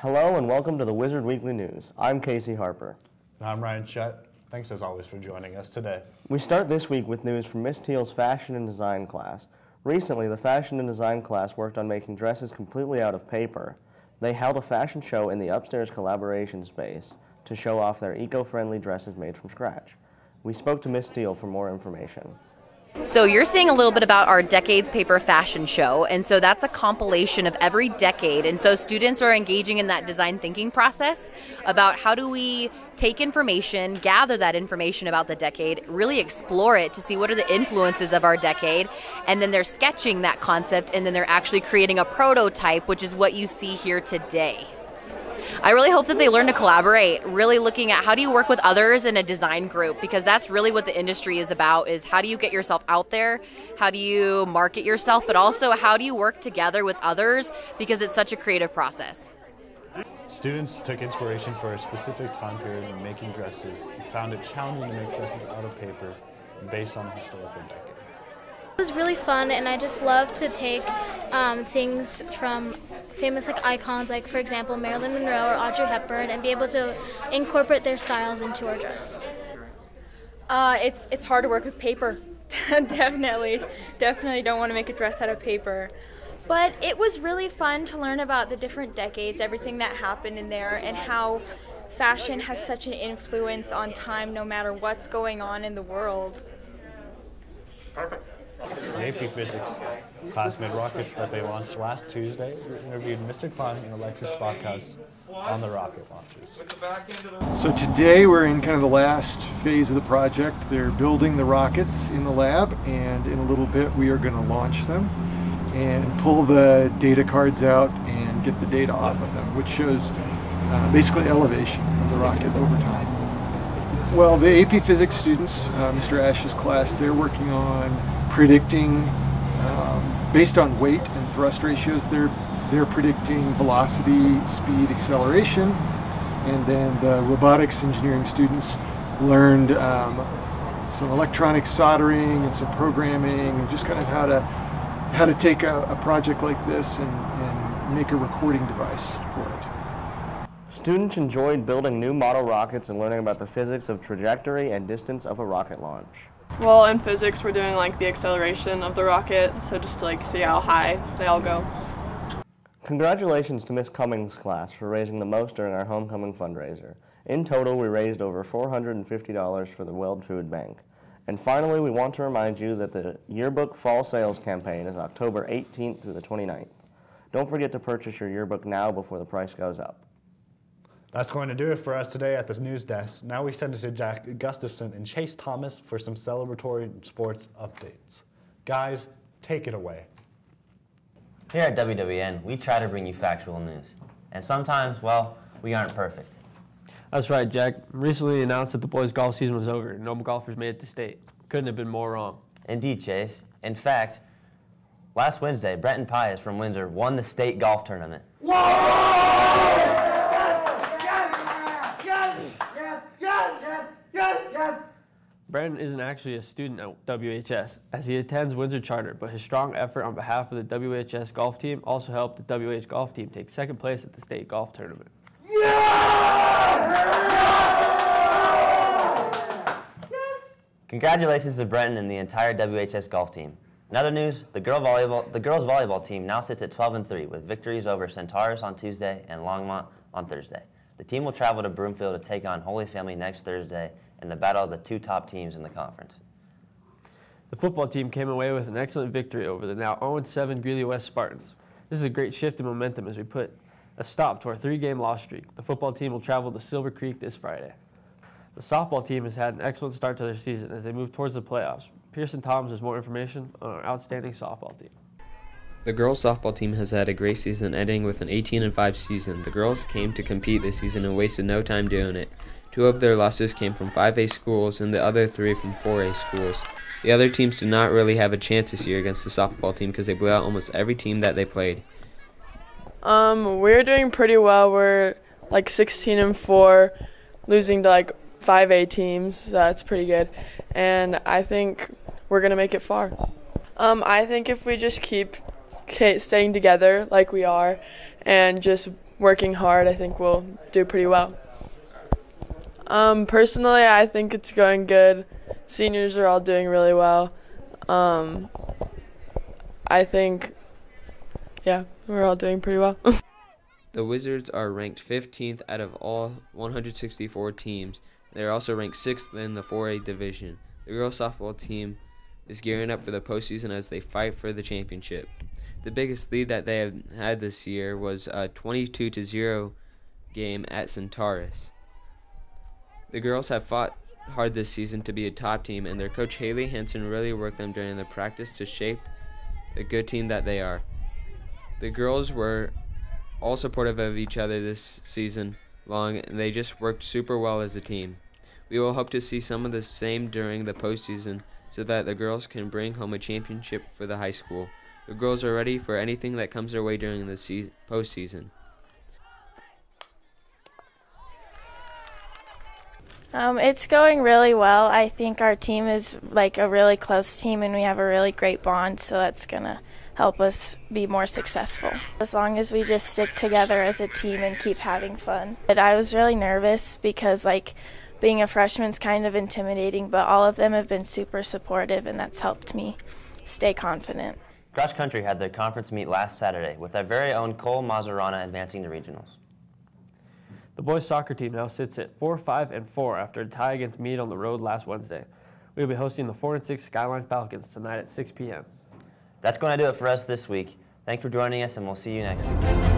Hello and welcome to the Wizard Weekly News. I'm Casey Harper. And I'm Ryan Chet. Thanks as always for joining us today. We start this week with news from Miss Teal's fashion and design class. Recently, the fashion and design class worked on making dresses completely out of paper. They held a fashion show in the upstairs collaboration space to show off their eco-friendly dresses made from scratch. We spoke to Miss Teal for more information. So you're seeing a little bit about our Decades Paper Fashion Show, and so that's a compilation of every decade, and so students are engaging in that design thinking process about how do we take information, gather that information about the decade, really explore it to see what are the influences of our decade, and then they're sketching that concept, and then they're actually creating a prototype, which is what you see here today. I really hope that they learn to collaborate, really looking at how do you work with others in a design group, because that's really what the industry is about, is how do you get yourself out there, how do you market yourself, but also how do you work together with others, because it's such a creative process. Students took inspiration for a specific time period in making dresses and found it challenging to make dresses out of paper based on a historical decade. It was really fun, and I just love to take things from famous icons, like for example Marilyn Monroe or Audrey Hepburn, and be able to incorporate their styles into our dress. It's hard to work with paper. Definitely don't want to make a dress out of paper. But it was really fun to learn about the different decades, everything that happened in there, and how fashion has such an influence on time no matter what's going on in the world. Perfect. The AP Physics class made rockets that they launched last Tuesday. We interviewed Mr. Klein and Alexis Bachhaus on the rocket launches. So today we're in kind of the last phase of the project. They're building the rockets in the lab, and in a little bit we are going to launch them and pull the data cards out and get the data off of them, which shows basically elevation of the rocket over time. Well, the AP Physics students, Mr. Ash's class, they're working on predicting, based on weight and thrust ratios, they're predicting velocity, speed, acceleration, and then the robotics engineering students learned some electronic soldering and some programming, and just kind of how to take a project like this and make a recording device for it. Students enjoyed building new model rockets and learning about the physics of trajectory and distance of a rocket launch. Well, in physics, we're doing the acceleration of the rocket, so just to see how high they all go. Congratulations to Miss Cummings' class for raising the most during our homecoming fundraiser. In total, we raised over $450 for the World Food Bank. And finally, we want to remind you that the yearbook fall sales campaign is October 18th through the 29th. Don't forget to purchase your yearbook now before the price goes up. That's going to do it for us today at this news desk. Now we send it to Jack Gustafson and Chase Thomas for some celebratory sports updates. Guys, take it away. Here at WWN, we try to bring you factual news. And sometimes, well, we aren't perfect. That's right, Jack. Recently announced that the boys' golf season was over and no golfers made it to state. Couldn't have been more wrong. Indeed, Chase. In fact, last Wednesday, Brenton Pius from Windsor won the state golf tournament. Whoa! Yes! Brenton isn't actually a student at WHS, as he attends Windsor Charter, but his strong effort on behalf of the WHS golf team also helped the WH golf team take second place at the state golf tournament. Congratulations to Brenton and the entire WHS golf team. In other news, the girls volleyball team now sits at 12-3 with victories over Centaurus on Tuesday and Longmont on Thursday. The team will travel to Broomfield to take on Holy Family next Thursday in the battle of the two top teams in the conference. The football team came away with an excellent victory over the now 0-7 Greeley West Spartans. This is a great shift in momentum as we put a stop to our 3-game loss streak. The football team will travel to Silver Creek this Friday. The softball team has had an excellent start to their season as they move towards the playoffs. Pearson Toms has more information on our outstanding softball team. The girls softball team has had a great season, ending with an 18-5 season. The girls came to compete this season and wasted no time doing it. 2 of their losses came from 5A schools and the other 3 from 4A schools. The other teams did not really have a chance this year against the softball team because they blew out almost every team that they played. We're doing pretty well. We're 16-4, losing to 5A teams. That's pretty good. And I think we're going to make it far. I think if we just keep staying together like we are and just working hard, I think we'll do pretty well. Personally, I think it's going good. Seniors are all doing really well. I think, yeah, we're all doing pretty well. The Wizards are ranked 15th out of all 164 teams. They are also ranked 6th in the 4A division. The girls softball team is gearing up for the postseason as they fight for the championship. The biggest lead that they have had this year was a 22-0 game at Centaurus. The girls have fought hard this season to be a top team, and their coach Haley Hansen really worked them during the practice to shape the good team that they are. The girls were all supportive of each other this season long, and they just worked super well as a team. We will hope to see some of the same during the postseason so that the girls can bring home a championship for the high school. The girls are ready for anything that comes their way during the postseason. It's going really well. I think our team is like a really close team and we have a really great bond, so that's going to help us be more successful. As long as we just stick together as a team and keep having fun. But I was really nervous because being a freshman is kind of intimidating, but all of them have been super supportive and that's helped me stay confident. Cross country had their conference meet last Saturday with our very own Cole Mazzarana advancing to regionals. The boys soccer team now sits at 4-5-4 after a tie against Meade on the road last Wednesday. We will be hosting the 4-6 Skyline Falcons tonight at 6 p.m. That's going to do it for us this week. Thanks for joining us, and we'll see you next week.